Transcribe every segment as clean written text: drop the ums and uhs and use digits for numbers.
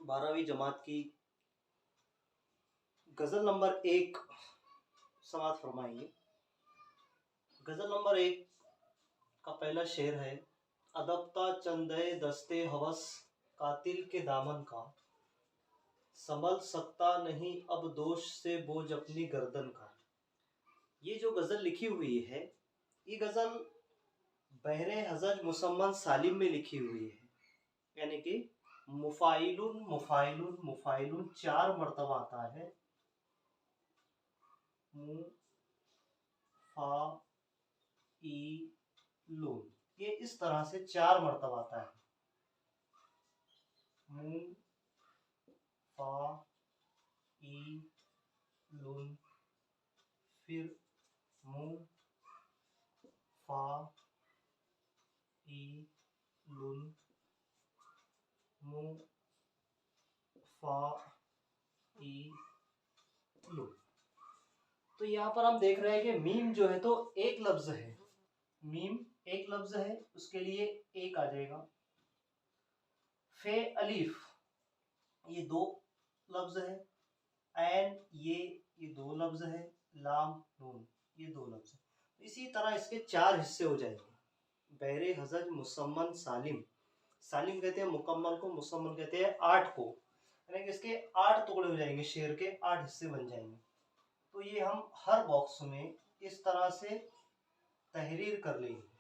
12वीं जमात की गज़ल नंबर 1 समाअत फरमाइए। गज़ल नंबर 1 का पहला शेर है। अदबता चंदे दस्ते हवस कातिल के दामन का, संभल सकता नहीं अब दोष से बोझ अपनी गर्दन का। ये जो गज़ल लिखी हुई है, ये गज़ल बहरे हज़ज मुसम्मन सालिम में लिखी हुई है। यानी कि मुफ़ाइलुन मुफ़ाइलुन मुफ़ाइलुन 4 मरतबा आता है। मु फा ई लुन, ये इस तरह से 4 मरतबा आता है। मु फा ई लुन, फिर मु फा ई लुन, मु फा ई लुन। तो यहाँ पर हम देख रहे हैं कि मीम जो है तो एक लफ्ज है, मीम एक लफ्ज है, उसके लिए एक आ जाएगा। फे अलीफ ये 2 लफ्ज है, ऐन ये 2 लफ्ज है, लाम नून ये 2 लफ्ज है। इसी तरह इसके 4 हिस्से हो जाएंगे। बहरे हज़ज मुसम्मन सालिम, सालिम कहते हैं मुकम्मल को, मुसम्मन कहते हैं 8 को, यानी कि इसके 8 टुकड़े हो जाएंगे, शेर के 8 हिस्से बन जाएंगे। तो ये हम हर बॉक्स में इस तरह से तहरीर कर लेंगे।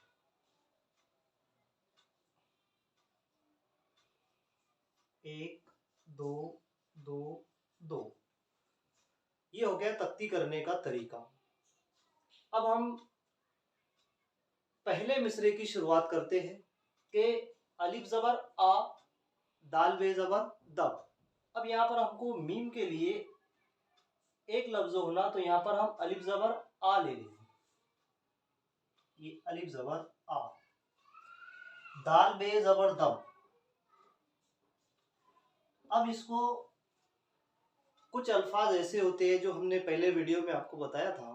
एक, दो, दो, दो, ये हो गया तख्ती करने का तरीका। अब हम पहले मिसरे की शुरुआत करते हैं कि अलिफ जबर आ, दाल बे जबर दब। अब यहाँ पर हमको मीम के लिए एक लफ्ज होना, तो यहाँ पर हम अलिफ जबर आ ले लेंगे। ये अलिफ जबर आ, दाल बे जबर दब। अब इसको कुछ अल्फाज ऐसे होते हैं जो हमने पहले वीडियो में आपको बताया था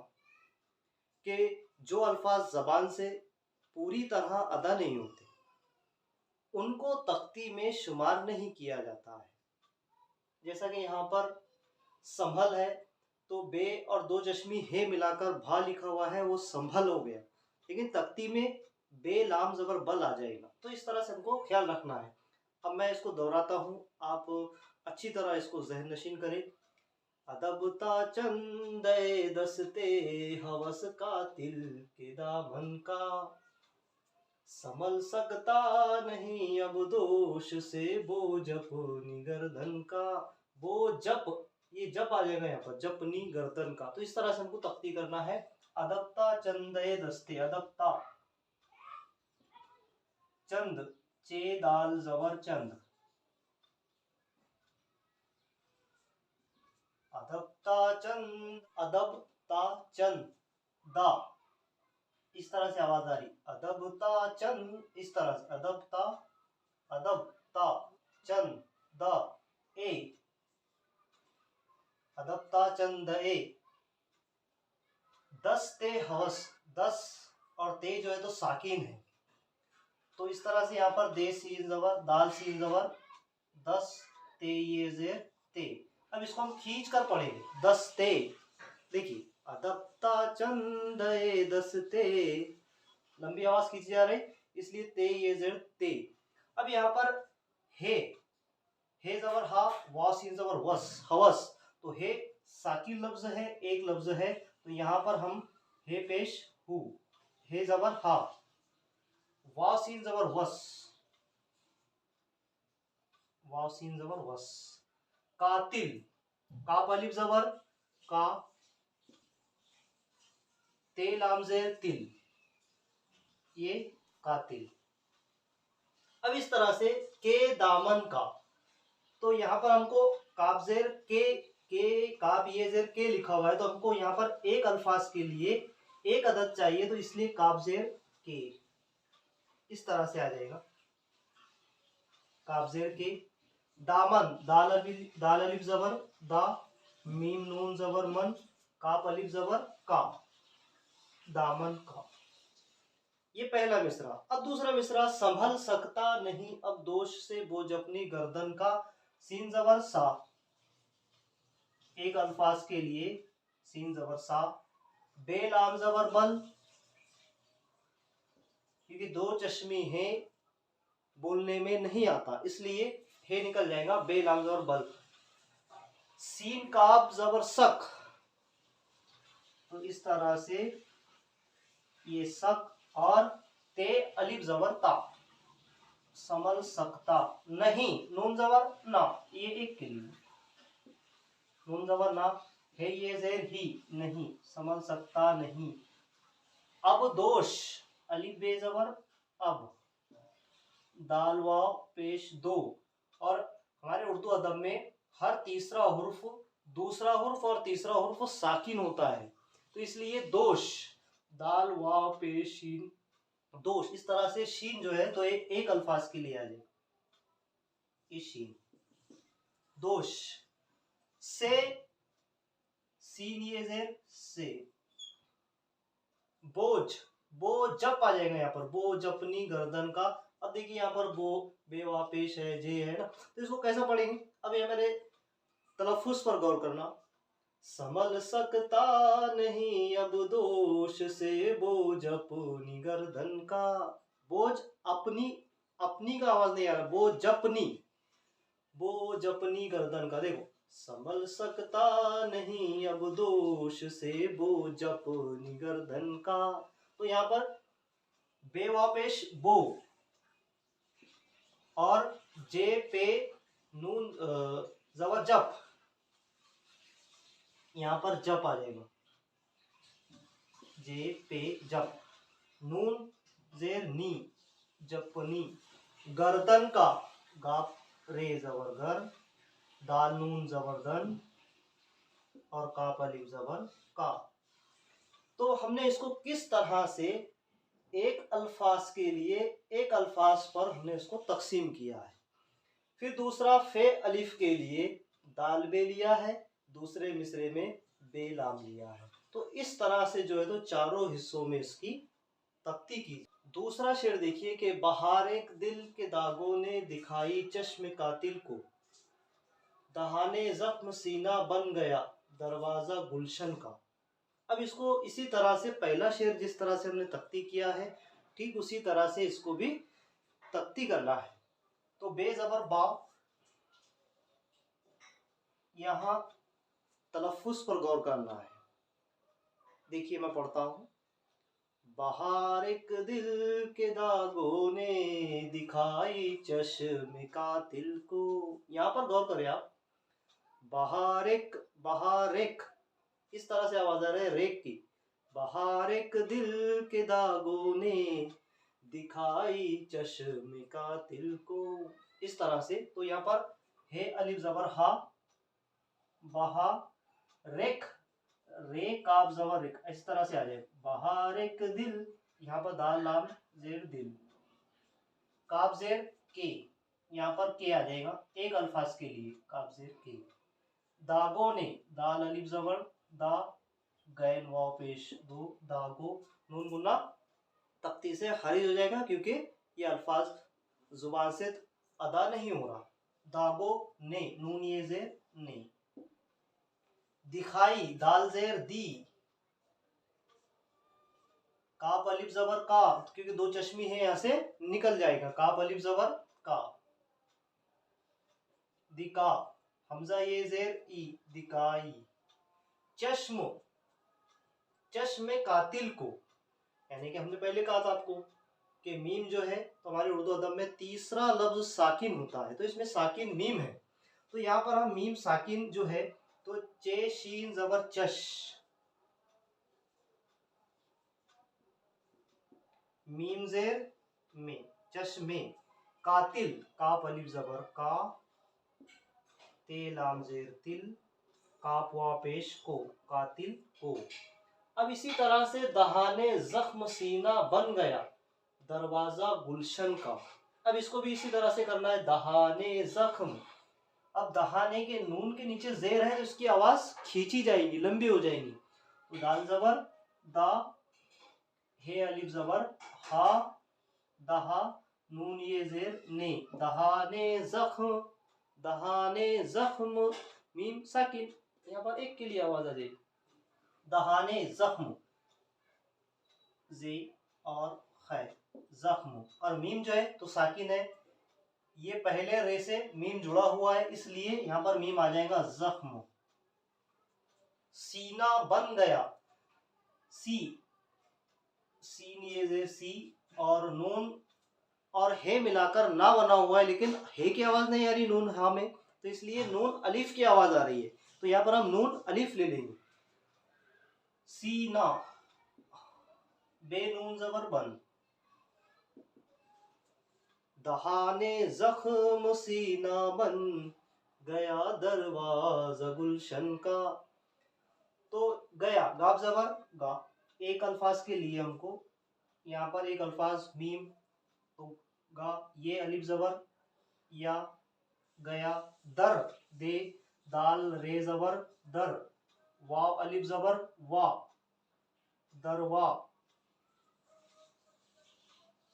कि जो अल्फाज जबान से पूरी तरह अदा नहीं होते, उनको तख्ती में शुमार नहीं किया जाता है। जैसा कि यहाँ पर संभल है, तो बे और 2 जश्मी हे मिलाकर भा लिखा हुआ है, वो संभल हो गया, लेकिन तख्ती में बे लाम जबर बल आ जाएगा। तो इस तरह से हमको ख्याल रखना है। अब मैं इसको दोहराता हूँ, आप अच्छी तरह इसको ज़हन नशीन करें। अदबता चंदे दस्ते हवस कातिल के दामन का, संभल सकता नहीं अब दोष से बोझ अपनी गर्दन का। वो जप, ये जप आ जाएगा यहाँ पर, जपनी गर्दन का। तो इस तरह से हमको तख्ती करना है। अदबता चंदे दस्ते, अदबता चंद, चे दाल जबर चंद, अदबता चंद, अदबता चंद दा, इस तरह से आवाज आ रही। अदबता चंद, इस तरह से अदबता, अदबता चंद द ए, अदबता चंद ए। दस्ते हवस, 10 और ते जो है तो साकिन है, तो इस तरह से यहाँ पर दे सीन जबर, दाल सीन जबर, 10 ते ये जेर ते। अब इसको हम खींच कर पढ़ेंगे। 10 ते, देखिए अदबता चंद ए दस्ते, लंबी आवाज खींची जा रही, इसलिए ते ये जेर ते। अब यहाँ पर हे जबर हा, वा सीन जबर वस, हवस, तो हे साकिन लफ्ज है, एक लफ्ज है, तो यहाँ पर हम हे पेश हु, हे जबर हा, वा सीन जबर वस, वा सीन जबर वस। कातिल, काफ अलिफ जबर का, ते लाम जेर तिल, ये कातिल। अब इस तरह से के दामन का, तो यहाँ पर हमको काफ जेर के काफ ये जेर के लिखा हुआ है, तो हमको यहाँ पर एक अल्फाज के लिए एक अदद चाहिए, तो इसलिए काफ जेर के इस तरह से आ जाएगा, काफ जेर के। दामन, दाल अलिफ जबर दा, मीम नून जबर मन, काफ अलिफ जबर का, दामन का। ये पहला मिसरा। अब दूसरा मिसरा, संभल सकता नहीं अब दोष से बोझ अपनी गर्दन का। सीन जबर सा, एक अल्फाज के लिए सीन जबर सा। बे लाम जबर बल, क्योंकि दो चश्मे हैं बोलने में नहीं आता, इसलिए हे निकल जाएगा, बे लाम जबर बल। सीन काब जबर सक, तो इस तरह से ये सक, और ते अलिफ जबर ता, समल सकता नहीं। नून जबर ना, ये एक के लिए नून जबर ना है, ये जेर ही नहीं, समल सकता नहीं। अब दोष, अलिफ बे जबर अब, दाल वाव पेश दो। और हमारे उर्दू अदब में हर तीसरा हुर्फ, दूसरा हुर्फ और तीसरा हुर्फ साकिन होता है, तो इसलिए दोष, दाल वाव पेश शीन, दोष। इस तरह से शीन जो है तो एक अल्फाज के लिए आ जाए, इस शीन दोष। से, सीन ये जेर से। बोझ, बो जप आ जाएगा यहाँ पर, बो जपनी गर्दन का। अब देखिए यहाँ पर बो बेवापेश है, जे है ना, तो इसको कैसा पढ़ेंगे। अब ये मेरे तलफ्फुज पर गौर करना। समल सकता नहीं अब दोष से, बोझ अपनी गर्दन का। बोझ अपनी, अपनी का आवाज नहीं आ रहा, बोझ जपनी, बोझ अपनी गर्दन का। देखो, संभल सकता नहीं अब दोष से, बोझ अपनी गर्दन का। तो यहाँ पर बेवापेश बो, और जे पे नून जबर जप, यहाँ पर जप आ जाएगा, जे पे जप। नून जेर नी, जपनी। गर्दन का, गाप रे जबर गर, दाल नून जबरदन, और काफ अलिफ जबर का। तो हमने इसको किस तरह से एक अल्फाज के लिए, एक अल्फाज पर हमने इसको तकसीम किया है। फिर दूसरा फे अलिफ के लिए दाल बे लिया है, दूसरे मिसरे में बे लाम लिया है। तो इस तरह से जो है तो चारों हिस्सों में इसकी तख्ती की। दूसरा शेर देखिए कि बहार एक दिल के दागों ने दिखाई चश्म कातिल को, दहाने जख्म सीना बन गया दरवाजा गुलशन का। अब इसको इसी तरह से पहला शेर जिस तरह से हमने तख्ती किया है, ठीक उसी तरह से इसको भी तख्ती करना है। तो बे जबर बा, यहाँ तलफ्फुज पर गौर करना है। देखिए मैं पढ़ता हूं। बहार एक दिल के दागों ने दिखाई चश्म कातिल को, यहाँ पर गौर करें आप। बहार एक, इस तरह से आवाज आ रहा है रेक की। बहार एक दिल के दागों ने दिखाई चश्म कातिल को, इस तरह से। तो यहाँ पर है अलिफ जबर हा, बहा रेक, रे काब जबर रेक, इस तरह से आ जाए। बहार एक दिल, यहाँ पर दाल लाम जेर दिल, काब जेर के, यहाँ पर के आ जाएगा एक अल्फाज के लिए, काब जेर के। दागों ने, दाल अलिफ जबर दा, गैन वाव पेश दो, दागो, नून गुन्ना तख्ती से खारिज हो जाएगा, क्योंकि ये अल्फाज जुबान से अदा नहीं हो रहा। दागो ने, नून ये जेर ने। दिखाई, दाल जेर दी, काफ अलिफ जबर का, क्योंकि दो चश्मी है यहां से निकल जाएगा, काफ अलिफ जबर का। दिका, हमजा ये जेर ई, दिकाई। चश्म, चश्म कातिल को, यानी कि हमने पहले कहा था आपको कि मीम जो है तो हमारे उर्दू अदब में तीसरा लफ्ज साकिन होता है, तो इसमें साकिन मीम है। तो यहाँ पर हम मीम साकिन जो है तो चे शीन जबर चश, मीम जेर में, चश्मे। कातिल, काफ अलिफ जबर का, ते लाम जेर तिल, काफ वा पेश को, कातिल को। अब इसी तरह से दहाने जख्म सीना बन गया दरवाजा गुलशन का। अब इसको भी इसी तरह से करना है, दहाने जख्म। अब दहाने के नून के नीचे जेर है तो इसकी आवाज खींची जाएगी, लंबी हो जाएगी। तो दाल जबर दा, हे अलिफ जबर हा, दहा, नून ये जेर ने, दहाने जख्म, दहाने जख्म, मीम साकिन, यहाँ पर एक के लिए आवाज आ जाएगी। दहाने जख्म, जी और खै, जख्म, और मीम जो है तो साकिन है, ये पहले रे से मीम जुड़ा हुआ है इसलिए यहाँ पर मीम आ जाएगा जख्म। सीना बन गया, सी, सीन ये जे सी, और नून और हे मिलाकर ना बना हुआ है, लेकिन हे की आवाज नहीं आ रही नून हा में, तो इसलिए नून अलिफ की आवाज आ रही है, तो यहाँ पर हम नून अलिफ ले लेंगे। सीना, बे नून जबर बन, दहाने जख्म सीना बन गया दरवाजा गुलशन का। तो गया, गाब जबर गा, एक अल्फाज के लिए हमको यहाँ पर एक अल्फाज मीम, तो गा, ये अलिफ जबर या, गया, दर, दे, दाल रे जबर दर, वाव अलिफ जबर वा, दरवा,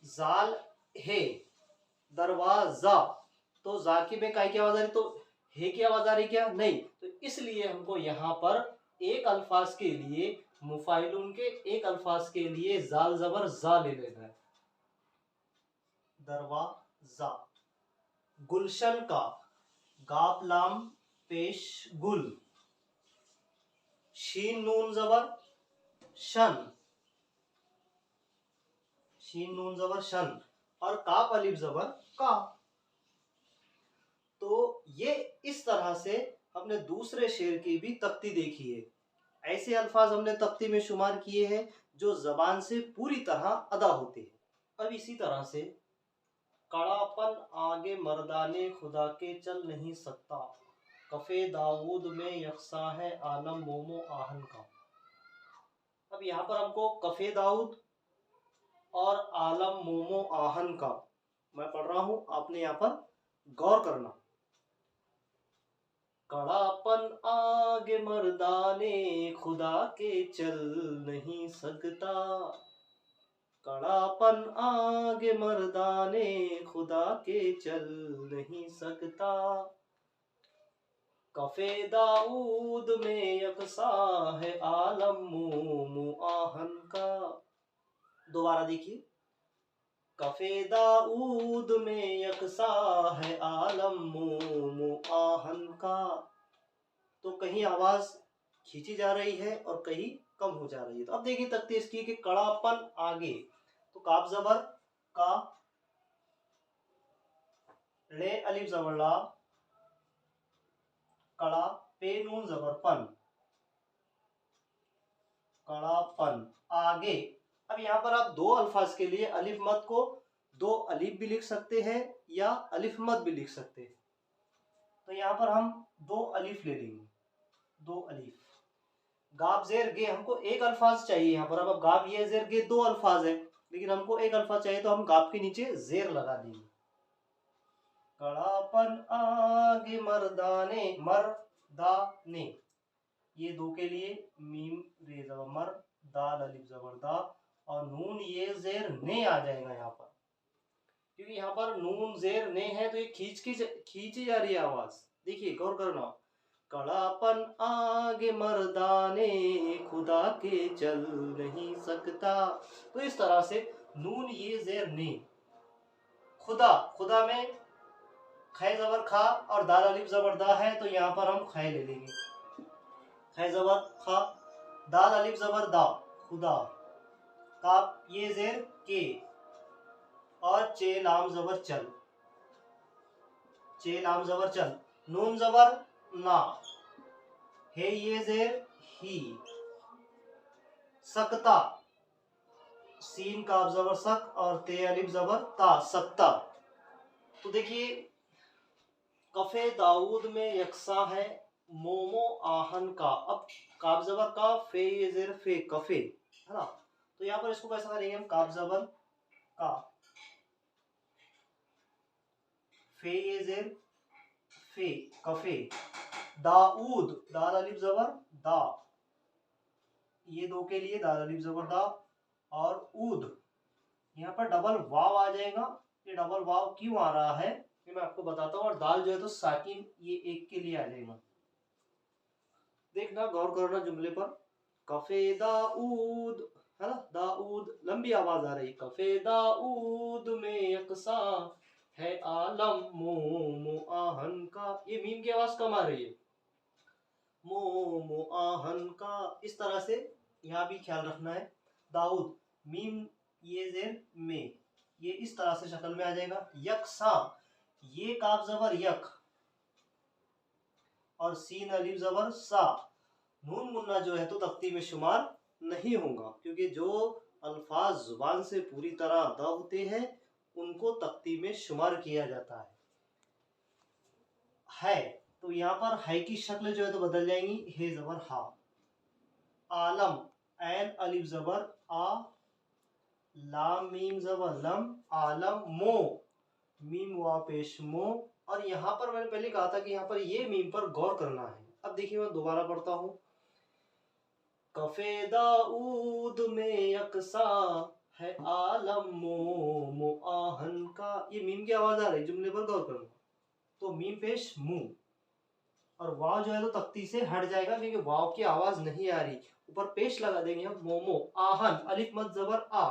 जाल हे, दरवाजा, तो जा की में काय की आवाज आ रही, तो हे की आवाज आ रही क्या, नहीं, तो इसलिए हमको यहाँ पर एक अल्फाज के लिए, मुफाइलुन के एक अल्फाज के लिए जाल जबर जा ले लेना है, दरवाजा। गुलशन का, गाप लाम पेश गुल, शीन नून जबर शन, शीन नून जबर शन, और काप अलिफ जबर का। तो ये इस तरह से हमने दूसरे शेर की भी तख्ती देखी है। ऐसे अल्फाज हमने तख्ती में शुमार किए हैं जो जबान से पूरी तरह अदा होते हैं। अब इसी तरह से कड़ापन आगे मर्दाने खुदा के चल नहीं सकता, कफे दाऊद में यकसा है आलम मोमो आहन का। अब यहाँ पर हमको कफे दाऊद और आलम मोमो आहन का, मैं पढ़ रहा हूं, आपने यहाँ पर गौर करना। कड़ापन आगे मर्दाने खुदा के चल नहीं सकता, कड़ापन आगे मर्दाने खुदा के चल नहीं सकता, कफे दाऊद में यकसा है आलम मोमो आहन का। दोबारा देखिए, कफे दाऊद में यकसा है आलम मोमो आहन का। तो कहीं आवाज खींची जा रही है और कहीं कम हो जा रही है। तो अब देखिए तख्ती इसकी कि कड़ापन आगे, तो काफ जबर का, ले अलिफ जबर ला, कड़ा, पे नून जबर पन, कड़ापन आगे। अब यहाँ पर आप दो अल्फाज के लिए अलिफ मद को दो अलिफ भी लिख सकते हैं या अलिफ मद भी लिख सकते हैं। तो यहाँ पर हम दो अलिफ ले लेंगे, दो अलिफ। गाब जेर गे हमको एक अल्फाज चाहिए यहाँ पर। अब गाब ये जेर गे दो अल्फाज है, लेकिन हमको एक अल्फाज चाहिए, तो हम गाब के नीचे जेर लगा देंगे। कड़ापन आगे मर्दाने, मर्दाने, ये दो के लिए मीम रे जबर मर, दाल अलिफ जबर दा, और नून ये जेर ने आ जाएगा यहाँ पर, क्योंकि यहाँ पर नून जेर ने है, तो ये खींची जा रही है आवाज। देखिए गौर करना, कड़ापन आगे मर्दाने खुदा के चल नहीं सकता। तो इस तरह से नून ये जेर ने, खुदा, खुदा में खै जबर खा और दाल अलिफ जबर दा है, तो यहाँ पर हम खै ले लेंगे, खै जबर खा, दाल अलिफ जबर दा, खुदा, काप ये जेर के, और चे लाम जबर चल, चे लाम जबर चल, नून जबर ना, हे ये जेर ही, सकता, सीन काफ जबर सक और ते अलिफ जबर ता, सकता। तो देखिए कफे दाऊद में यकसा है मोमो आहन का। अब काफ जबर का, फे ये जेर फे, कफे, है ना। तो यहाँ पर इसको कैसा करेंगे हम, काफ जबर का, फे ये जेर फे, कफे, दाऊद, दाल अलिफ जबर दा, ये दो के लिए दाल अलिफ जबर दा, और ऊद, यहाँ पर डबल वाव आ जाएगा। ये डबल वाव क्यों आ रहा है, ये मैं आपको बताता हूँ। और दाल जो है तो साकिन, ये एक के लिए आ जाएगा। देखना, गौर करना जुमले पर। कफे दाऊद, है ना, दाऊद लंबी आवाज आ रही। कफे दाऊद में यकसा है आलम मोमो आहन का, ये मीम की आवाज कम आ रही है। मोमो आहन का, इस तरह से यहाँ भी ख्याल रखना है। दाऊद मीम ये जेर में, ये इस तरह से शक्ल में आ जाएगा। यकसा, ये काफ जबर यक और सीन अलिफ जबर सा। नून मुन्ना जो है तो तख्ती में शुमार नहीं होगा, क्योंकि जो अल्फाज जुबान से पूरी तरह अदा होते हैं उनको तख्ती में शुमार किया जाता है। तो यहाँ पर है की शक्ल जो है तो बदल जाएंगी। हे जबर हा, आलम ऐन अलिफ जबर आ, लाम मीम जबर लम, आलम मो, मीम वा पेश मो। और यहाँ पर मैंने पहले कहा था कि यहाँ पर ये मीम पर गौर करना है। अब देखिए मैं दोबारा पढ़ता हूँ। कफे दाऊद में यकसा है आलम मो आहन का, ये मीम की आवाज आ रही, जुमले पर गौर करना। तो मीम पेश मुंह, और वाव जो है तो तख्ती से हट जाएगा क्योंकि वाव की आवाज नहीं आ रही। ऊपर पेश लगा देंगे हम, मोमो आहन अलिफ मद जबर आ।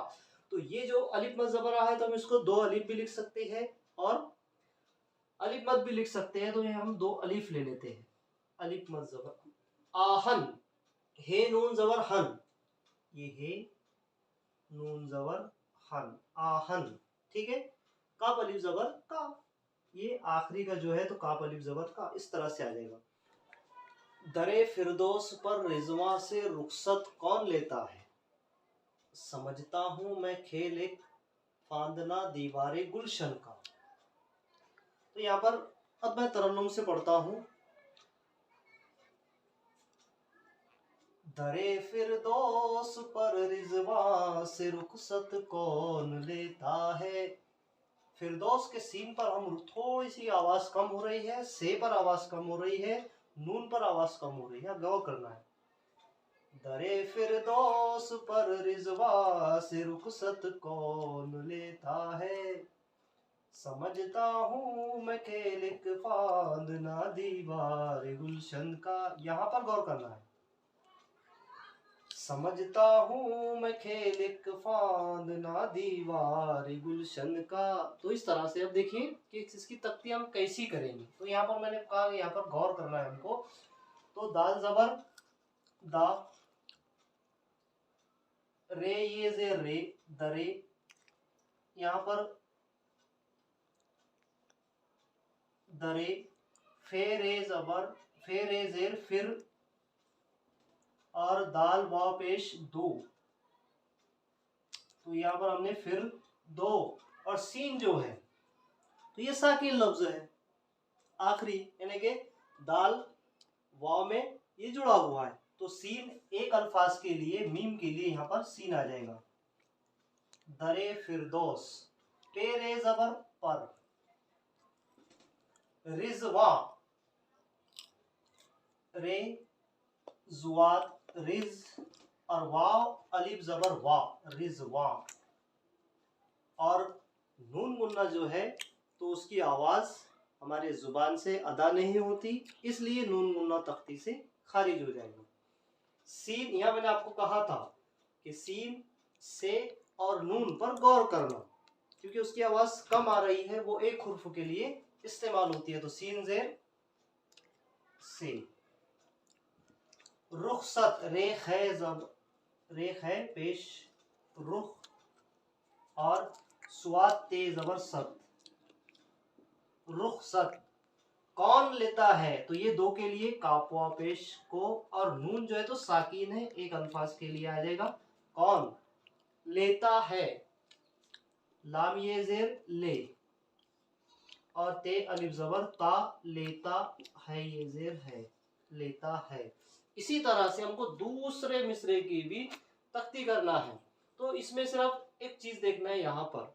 तो ये जो अलिफ मद जबर आ है तो हम इसको दो अलिफ भी लिख सकते हैं और अलिफ मद भी लिख सकते हैं। तो ये हम दो अलिफ ले लेते हैं। अलिफ मद जबर आहन, हे नून जबर हन, ये हे नून जबर हन, आहन। ठीक है, काफ अलिफ जबर का, ये आखिरी का जो है तो काफ अलिफ जबर का, इस तरह से आ जाएगा। दरे फिरदौस पर रिजवा से रुखसत कौन लेता है, समझता हूं मैं खेल एक फांदना दीवारे गुलशन का। तो यहाँ पर अब मैं तरन्नुम से पढ़ता हूं। दरे फिरदौस पर रिजवा से रुखसत कौन लेता है। फिरदौस के सीन पर हम थोड़ी सी आवाज कम हो रही है, से पर आवाज कम हो रही है, नून पर आवाज कम हो रही है, गौर करना है। दरे फिरदौस पर रिजवा से रुखसत कौन लेता है, समझता हूँ मैं खेल एक फांदना दीवार गुलशन का। यहाँ पर गौर करना है। समझता हूँ मैं खेल एक फांदना दीवार गुलशन का। तो इस तरह से अब देखिए कि इसकी तख्ती हम कैसी करेंगे। तो यहाँ पर मैंने कहा यहाँ पर गौर करना है हमको। तो दाल जबर दा, रे ये जे रे, दरे, यहाँ पर दरे, फे रे जबर, फे रे जेर फिर, और दाल वाव पेश दो। तो यहाँ पर हमने फिर दो, और सीन जो है तो ये साकिन लफ्ज है आखिरी, यानी कि दाल वाव में ये जुड़ा हुआ है। तो सीन एक अल्फाज के लिए, मीम के लिए यहाँ पर सीन आ जाएगा। दरे फिरदौस, पे रे जबर पर, रिजवा, रे जुआत रिज, और वाव अलिफ जबर वा, रिजवा। और नून मुन्ना जो है तो उसकी आवाज हमारे जुबान से अदा नहीं होती, इसलिए नून मुन्ना तख्ती से खारिज हो जाएगा। सीन, यहां मैंने आपको कहा था कि सीन से और नून पर गौर करना, क्योंकि उसकी आवाज कम आ रही है, वो एक हुर्फ के लिए इस्तेमाल होती है। तो सीन जेर से। रुखसत, रेख है जब, रेख है पेश रुख, और स्वाद ते जबर सत, रुखसत। कौन लेता है, तो ये दो के लिए काफवा पेश को, और नून जो है तो साकीन है, एक अल्फाज के लिए आ जाएगा। कौन लेता है, लाम ये जेर ले, और ते अलिफ जबर ता, लेता है ये जेर है, लेता है। इसी तरह से हमको दूसरे मिसरे की भी तख्ती करना है। तो इसमें सिर्फ एक चीज देखना है, यहाँ पर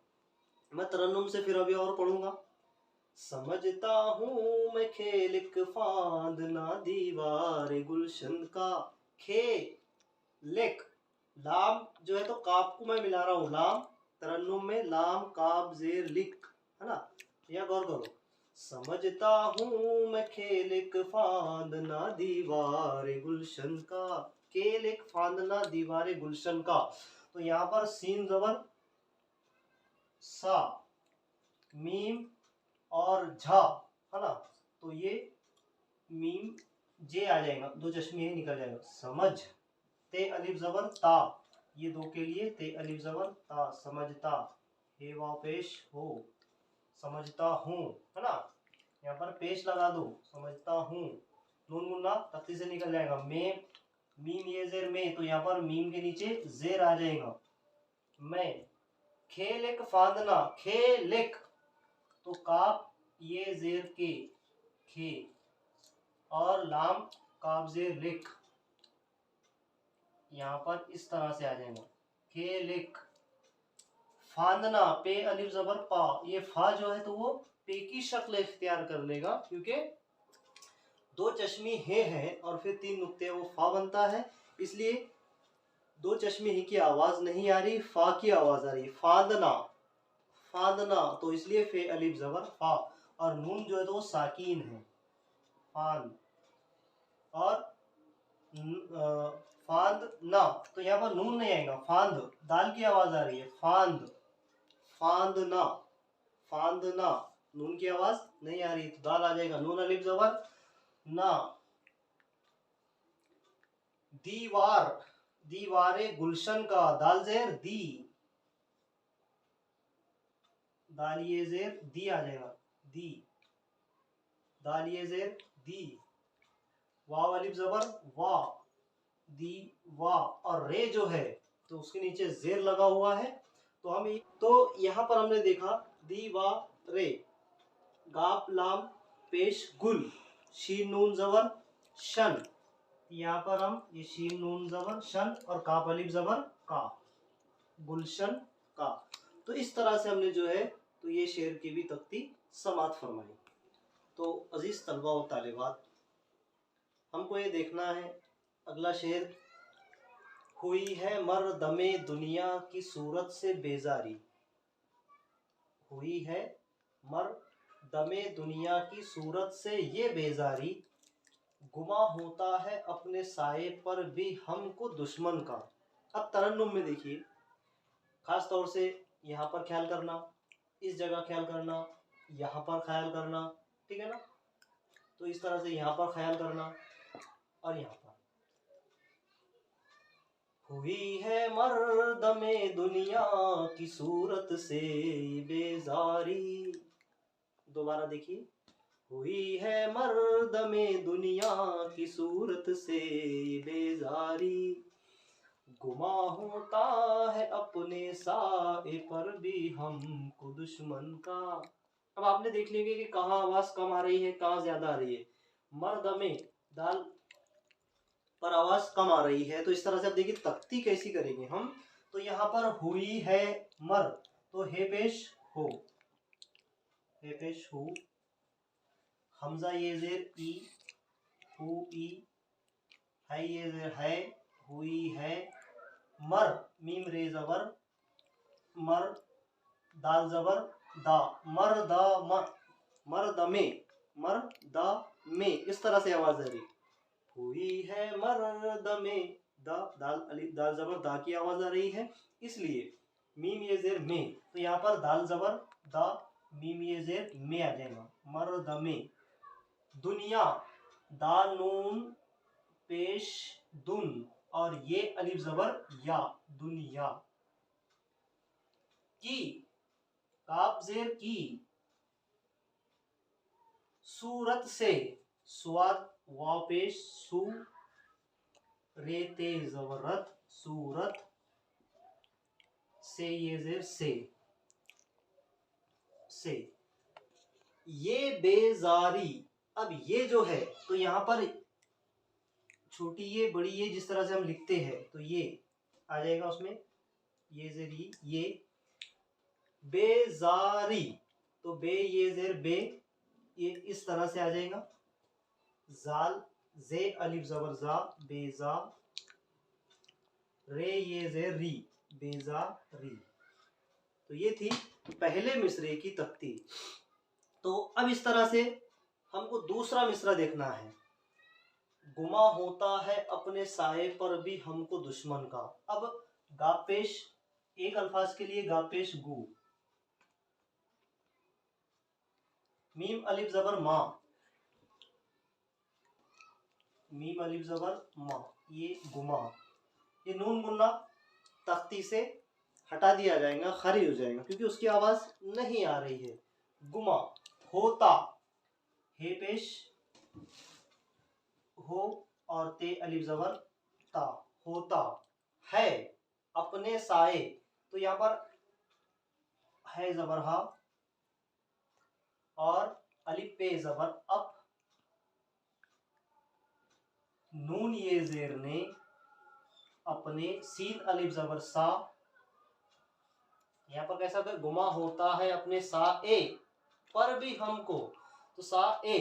मैं तरन्नुम से फिर अभी और पढ़ूंगा। समझता हूँ मैं खेल एक फांदना दीवार गुलशन का, खे लिख, लाम जो है तो काफ को मैं मिला रहा हूँ, लाम तरन्नुम में लाम काफ जेर लिख, है ना। यह गौर करो, समझता हूँ मैं खेल एक फांदना दीवार गुलशन का, खेल एक फांदना दीवार गुलशन का। तो यहाँ पर सीन जबर सा, मीम और झा, है ना, तो ये मीम जे आ जाएगा, दो चश्मे ही निकल जाएगा। समझ ते अलिफ जबर ता, ये दो के लिए ते अलिफ जबर ता, समझता। हे वाव पेश हो, समझता हूँ, है ना, यहाँ पर पेश लगा दो, समझता हूँ। नून मुन्ना तख्ती से निकल जाएगा। मैं, मीम ये जेर में, तो यहाँ पर मीम के नीचे जेर आ जाएगा। मैं, खेल एक फांदना, खेल एक, तो काफ ये जेर के, खे, और लाम काफ जेर लिख, यहाँ पर इस तरह से आ जाएगा। खेल एक, फांदना पे अलिफ जबर पा, ये फा जो है तो वो पे की शक्ल इख्तियार कर लेगा, क्योंकि दो चश्मे हे हैं और फिर तीन नुक्ते, वो फा बनता है, इसलिए दो चश्मे ही की आवाज नहीं आ रही, फा की आवाज आ रही। फांदना, फांदना, तो इसलिए फे अलिफ जबर फा, और नून जो है तो वो साकीन है, फान, और फांद ना, तो यहाँ पर नून नहीं आएगा, फांद, दाल की आवाज आ रही है, फांद, फांदना, फांदना, नून की आवाज नहीं आ रही, तो दाल आ जाएगा, नून अलिफ जबर ना। दीवार, दीवारे गुलशन का, दाल जेर दी, दाल ये जेर दी आ जाएगा, दी, दाल ये जेर दी, वाव अलिफ जबर वा, दी वा, और रे जो है तो उसके नीचे जेर लगा हुआ है, तो हम तो यहाँ पर हमने देखा दी वा रे, गाप लाम पेश गुल, शीन नून जबर शन, यहाँ पर हम ये शीन नून जबर शन और काफ अलिफ जबर का, गुलशन का। तो इस तरह से हमने जो है तो ये शेर की भी तख्ती समात फरमाई। तो अजीज तलबा और तालिबात, हमको ये देखना है अगला शेर, हुई है मर्दमे दुनिया की सूरत से बेजारी, हुई है मर्दमे दुनिया की सूरत से ये बेजारी, गुमा होता है अपने साये पर भी हमको दुश्मन का। अब तरन्नुम में देखिए, खास तौर से यहाँ पर ख्याल करना, इस जगह ख्याल करना, यहाँ पर ख्याल करना, ठीक है ना, तो इस तरह से यहाँ पर ख्याल करना और यहाँ पर। हुई है मर्दमे दुनिया की सूरत से बेजारी, दोबारा देखिए, हुई है मर्दमे दुनिया की सूरत से बेजारी, गुमा होता है अपने साए पर भी हमको दुश्मन का। अब आपने देख लिया कि कहाँ आवाज कम आ रही है, कहाँ ज्यादा आ रही है। मर्दमे, दाल पर आवाज कम आ रही है, तो इस तरह से अब देखिए तख्ती कैसी करेंगे हम। तो यहाँ पर हुई है मर, तो हे पेश हो, हे पेश हो, हमजा ये जेर ई, हु ई, है ये जेर है, हुई है, मर, मीम रे जबर मर, दाल जबर दा, मर दा म, मर दमे, मर दा में, इस तरह से आवाज आ रही। हुई है मर्द में, दा, दाल अली, दाल जबर दा की आवाज आ रही है, इसलिए मीम ये जेर में, तो यहाँ पर दाल जबर दा, मीम ये जेर में आ जाएगा, मर्द में। दुनिया, दाल नून पेश दुन, और ये अलिफ जबर या, दुनिया। की, काफ जेर की, सूरत से, स्वाद वाव पेश सू, रे ते जबरत, सूरत से ये जेर से, ये बेजारी। अब ये जो है तो यहाँ पर छोटी ये बड़ी ये जिस तरह से हम लिखते हैं तो ये आ जाएगा उसमें, ये जेर ये, बेजारी, तो बे ये जेर बे, ये इस तरह से आ जाएगा, जाल जे अलिफ जबर जा, बेजा, रे ये जेर री, बेजा री। तो ये थी पहले मिसरे की तख्ती। तो तो अब इस तरह से हमको दूसरा मिसरा देखना है। गुमा होता है अपने साये पर भी हमको दुश्मन का। अब गापेश, एक अल्फाज के लिए गापेश गु, मीम अलिफ जबर मा, मीम अलिफ जबर मा, ये गुमा, ये नून मुन्ना तख्ती से हटा दिया जाएगा, खारिज हो जाएगा क्योंकि उसकी आवाज नहीं आ रही है। गुमा होता, हे पेश हो और ते अलिफ जबर ता, होता है अपने साए, तो यहाँ पर है जबर हा और अलिफ पे जबर अप, नून ये जेर ने अपने, सीन अलिफ जबर सा, यहाँ पर कैसा होगा, गुमा होता है अपने सा ए पर भी हमको, तो सा ए,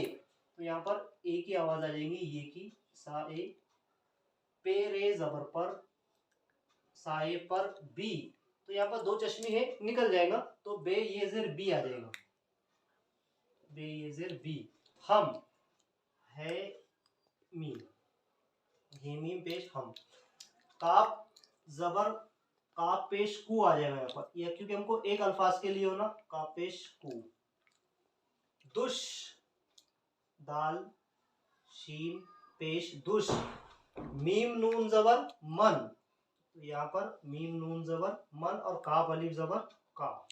तो यहाँ पर ए की आवाज आ जाएगी, ये की, सा ए, पे रे जबर पर, साए पर बी, तो यहाँ पर दो चश्मी है, निकल जाएगा, तो बे ये जेर बी आ जाएगा, बे ये जेर बी, हम है मीम, ये मीम पेश हम, काप जबर काप पेश कु आ जाएगा यहाँ पर, यह क्योंकि हमको एक अल्फाज के लिए हो ना, काप पेश कु, दुश, दाल शीन पेश दुश, मीम नून जबर मन, तो यहाँ पर मीम नून जबर मन और काफ अलिफ जबर का,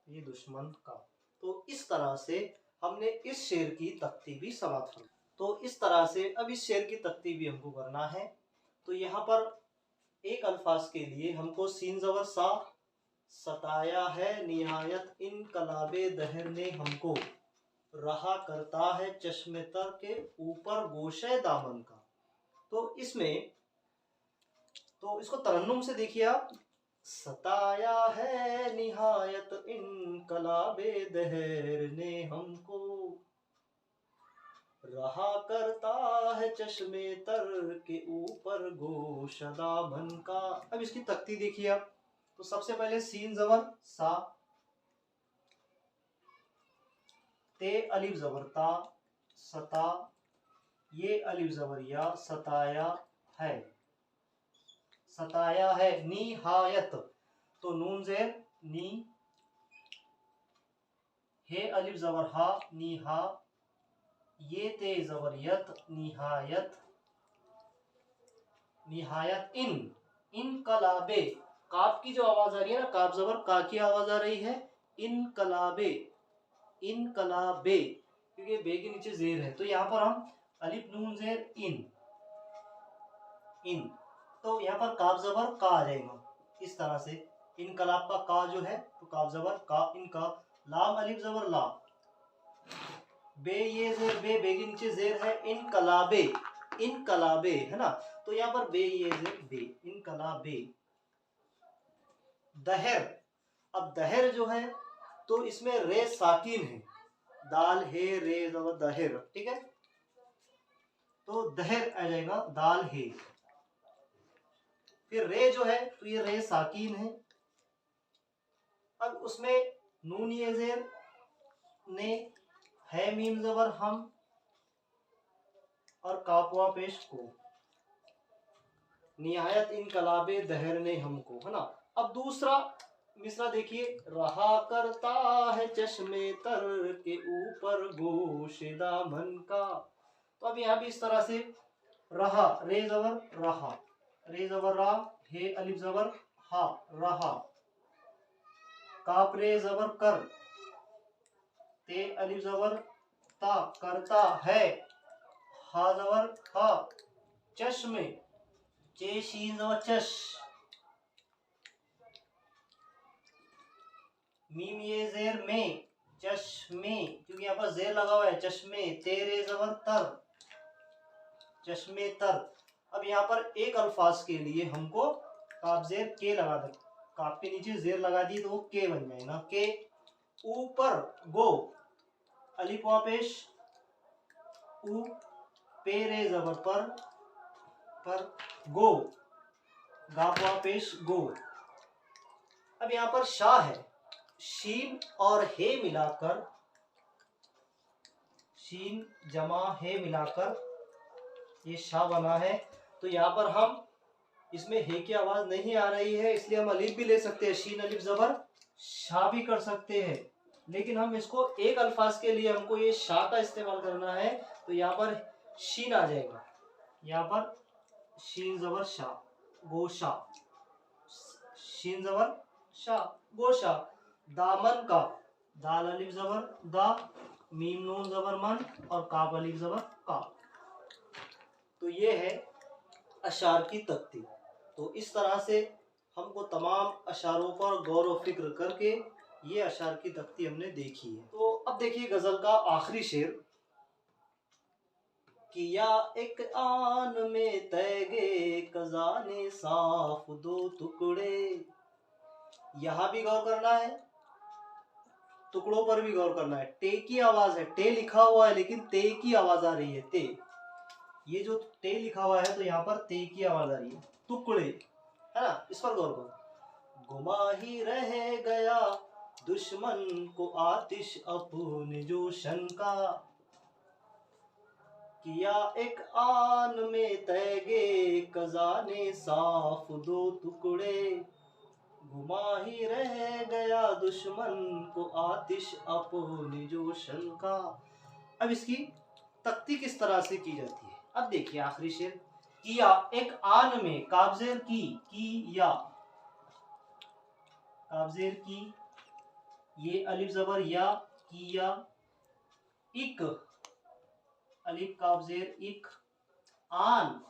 ये दुश्मन का। तो इस तरह से हमने इस शेर की तख्ती भी समाप्त की। तो इस तरह से अब इस शेर की तख्ती भी हमको करना है। तो यहाँ पर एक अल्फाज के लिए हमको सीन जबर सा, सताया है निहायत इन कलाबे दहर ने हमको, रहा करता है चश्मे तर के ऊपर गोशे दामन का। तो इसमें, तो इसको तरन्नुम से देखिए आप, सताया है निहायत इन कलाबे दहर ने हमको, रहा करता है चश्मे तर के ऊपर गोश दामन का। अब इसकी तख्ती देखिए आप, तो सबसे पहले सीन जबर सा, ते अलिफ जबर ता, सता, ये अलिफ जबर या, सताया है, सताया है, निहायत, तो नून जेर नी, हे अलिफ जबर हा, निहा, ये ते जबर यत, निहायत, निहायत इन, इन कलाबे, काफ की जो आवाज आ रही है ना, काफ जबर का की आवाज आ रही है, इन कलाबे, इन कलाबे, क्योंकि बे के नीचे जेर है, तो यहाँ पर हम अलिफ नून जेर इन, इन, तो यहाँ पर काफ जबर का आ जाएगा इस तरह से, इन कलाब का का जो है, तो काफ जबर का, इनका, लाम अलिफ जबर ला, बे ये जेर बे, बे के नीचे जेर है, इन कलाबे, इन कलाबे है ना, तो यहाँ पर बे ये जेर बे, इन कलाबे, दहर, अब दहर जो है तो इसमें रे साकिन है, दाल है रे जबर दहर, ठीक है, तो दहर आ जाएगा दाल है, फिर रे जो है तो ये रे साकिन है, अब उसमें नून ये जेर ने, है मीम जबर हम और कापवा पेश को, निहायत इन कलाबे दहर ने हमको, है ना। अब दूसरा मिसरा देखिए, रहा करता है चश्मे तर के ऊपर गोशे दामन का, तो अब यहाँ भी इस तरह से, रहा रे जबर रहा, रे जबर रा, हे अलिफ जबर हा, रहा, काप रे जबर कर, ते अलिफ जबर ता, करता है, हा जबर हा, चश्मे, चे शीन जबर चश, मीम ये जेर में, चश्मे, क्योंकि यहाँ पर जेर लगा हुआ है, चश्मे, तेरे जबर तर, चश्मे तर। अब यहाँ पर एक अल्फाज के लिए हमको काफ जेर के लगा दे, काफ के नीचे जेर लगा दी तो वो के बन जाएगा, के ऊपर गो, अलिफ वा पेश ऊ, पेरे जबर पर गो, गाफ वा पेश गो। अब यहाँ पर शाह है, शीन और हे मिलाकर शीन जमा है मिलाकर ये शा बना है। तो यहाँ पर हम इसमें हे की आवाज नहीं आ रही है, इसलिए हम अलिफ भी ले सकते हैं, शीन अलिफ जबर शा भी कर सकते हैं। लेकिन हम इसको एक अल्फाज के लिए हमको ये शा का इस्तेमाल करना है, तो यहाँ पर शीन आ जाएगा। यहाँ पर शीन जबर शा, गोशा, शीन जबर शा, गोशा। दामन का, दाल अलिफ जबर दा, मीम नून जबर मन और काफ अलिफ जबर का। तो ये है अशार की तख्ती। तो इस तरह से हमको तमाम अशारों पर गौर व फिक्र करके ये अशार की तख्ती हमने देखी है। तो अब देखिए गजल का आखिरी शेर। किया एक आन में तैगे कजाने साफ दो टुकड़े। यहां भी गौर करना है, टुकड़ों पर भी गौर करना है। टे की आवाज है, टे लिखा हुआ है लेकिन ते की आवाज आ रही है, ते। ये जो ते लिखा हुआ है तो यहाँ पर ते की आवाज आ रही है, टुकड़े, है ना, इस पर गौर करो। गुमा ही रह गया दुश्मन को आतिश अपने जोशन का, किया एक आन में तैगे कजाने साफ दो टुकड़े। गुमा ही रह गया दुश्मन को आतिश अपने जोशन का। अब इसकी तख्ती किस तरह से की जाती है, अब देखिए आखिरी शेर। किया एक आन में, काबजेर की या, काबजेर की, ये अलिफ जबर या, किया, इक अलिफ काबजेर इक, आन,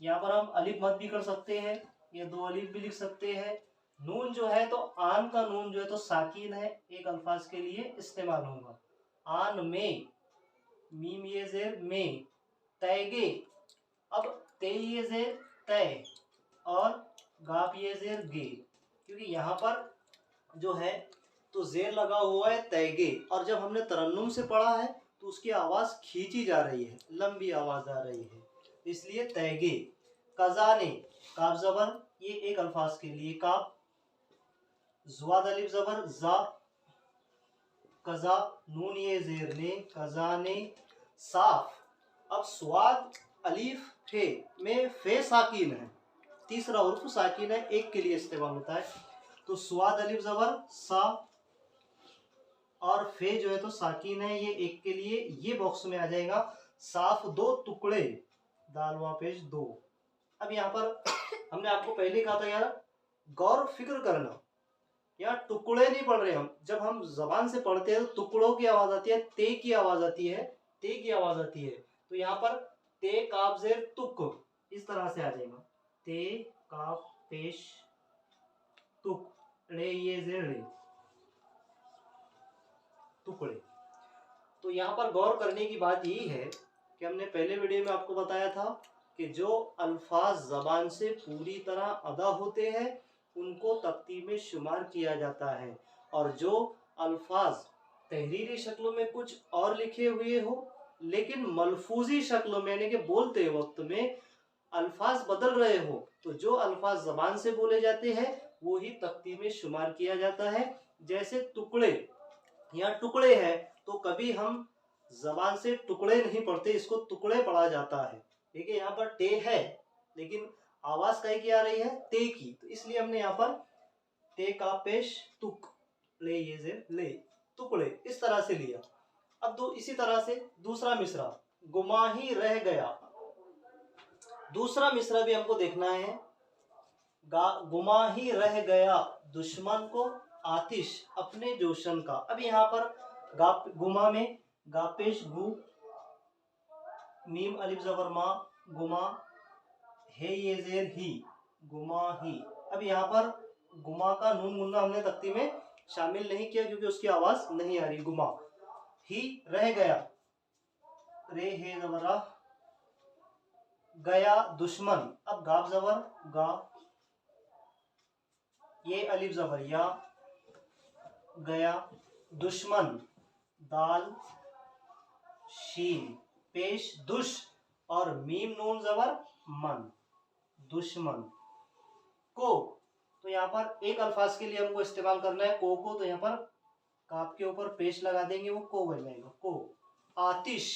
यहाँ पर हम अलिफ मत भी कर सकते हैं, ये दो अलिफ भी लिख सकते हैं। नून जो है तो आन का नून जो है तो साकिन है, एक अल्फाज के लिए इस्तेमाल होगा। आन में, मीम ये जेर में, तैगे, अब ते ये जेर तय और गाप ये जेर गे, क्योंकि यहाँ पर जो है तो जेर लगा हुआ है तैगे, और जब हमने तरन्नुम से पढ़ा है तो उसकी आवाज खींची जा रही है, लंबी आवाज आ रही है, इसलिए तैगे। कजाने, काफ जबर, ये एक अल्फाज के लिए काफ, जुआद अलिफ जबर जा, कजा, नून ये जेर ने, कजाने साफ। अब स्वाद अलिफ फे में फे साकिन है, तीसरा उर्फ साकिन है, एक के लिए इस्तेमाल होता है। तो स्वाद अलिफ जबर सा और फे जो है तो साकिन है, ये एक के लिए, ये बॉक्स में आ जाएगा। साफ दो टुकड़े, दाल वा पेश दो। अब यहाँ पर हमने आपको पहले कहा था यार गौर फिक्र करना, यहाँ टुकड़े नहीं पढ़ रहे हम, जब हम जबान से पढ़ते हैं तो टुकड़ों की आवाज आती है, ते की आवाज आती है, ते की आवाज आती है। तो यहाँ पर ते काफ जेर तुक, इस तरह से आ जाएगा, ते काफ पेश तुक, रे ये जेर रे, टुकड़े। तो यहाँ पर गौर करने की बात यही है कि हमने पहले वीडियो में आपको बताया था कि जो अल्फाज जबान से पूरी तरह अदा होते हैं उनको तख्ती में शुमार किया जाता है, और जो अल्फाज तहरीरी शक्लों में कुछ और लिखे हुए हो लेकिन मलफूजी शक्लों में यानी कि बोलते वक्त में अल्फाज बदल रहे हो, तो जो अल्फाज जबान से बोले जाते हैं वो ही तख्ती में शुमार किया जाता है। जैसे टुकड़े, या टुकड़े है तो कभी हम जबान से टुकड़े नहीं पढ़ते, इसको टुकड़े पढ़ा जाता है। देखिए यहाँ पर टे है लेकिन आवाज कहीं की आ रही है, ते की, तो इसलिए हमने यहाँ पर ते का पेश तुक, ले ये जे ले, टुकड़े, इस तरह से लिया। अब दो इसी तरह से दूसरा मिसरा, गुमा ही रह गया, दूसरा मिसरा भी हमको देखना है। गुमा ही रह गया दुश्मन को आतिश अपने जोशन का। अब यहाँ पर गुमा में गापेश गु, मीम अलिफ जबर मा, गुमा, हे ये जेर ही, गुमा ही। अब यहाँ पर गुमा का नून मुन्ना हमने तख्ती में शामिल नहीं किया क्योंकि उसकी आवाज नहीं आ रही। गुमा ही रह गया, रे हे जबरा, गया दुश्मन, अब गाप जबर गा, ये अलिफ जबर या, गया दुश्मन, दाल शीन पेश दुश और मीम नून जबर मन, दुश्मन को। तो यहाँ पर एक अल्फाज के लिए हमको इस्तेमाल करना है को, तो यहाँ पर काफ के ऊपर पेश लगा देंगे, वो को बन जाएगा को। आतिश,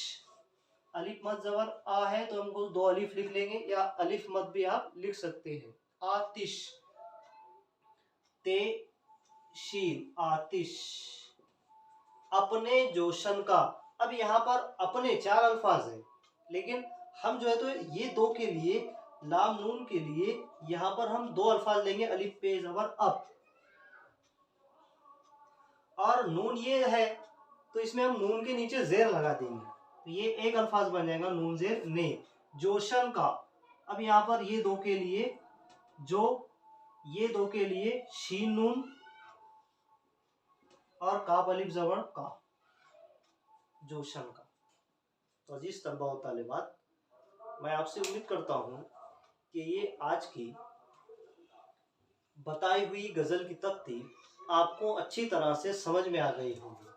अलिफ मद जबर आ है तो हमको 2 अलिफ लिख लेंगे, या अलिफ मद भी आप लिख सकते हैं। आतिश, ते शीन, आतिश। अपने जोशन का, अब यहाँ पर अपने 4 अल्फाज हैं, लेकिन हम जो है तो ये 2 के लिए, लाम नून के लिए यहाँ पर हम 2 अल्फाज लेंगे, अलिफ पे जबर अप, और नून ये है तो इसमें हम नून के नीचे जेर लगा देंगे, तो ये एक अल्फाज बन जाएगा नून जेर ने। जोशन का, अब यहाँ पर ये 2 के लिए, ये 2 के लिए शीन नून और काफ अलिफ जबर का, जोशन का। तो अजीज तलबा व तालिबात, मैं आपसे उम्मीद करता हूँ कि ये आज की बताई हुई गज़ल की तख्ती आपको अच्छी तरह से समझ में आ गई होगी।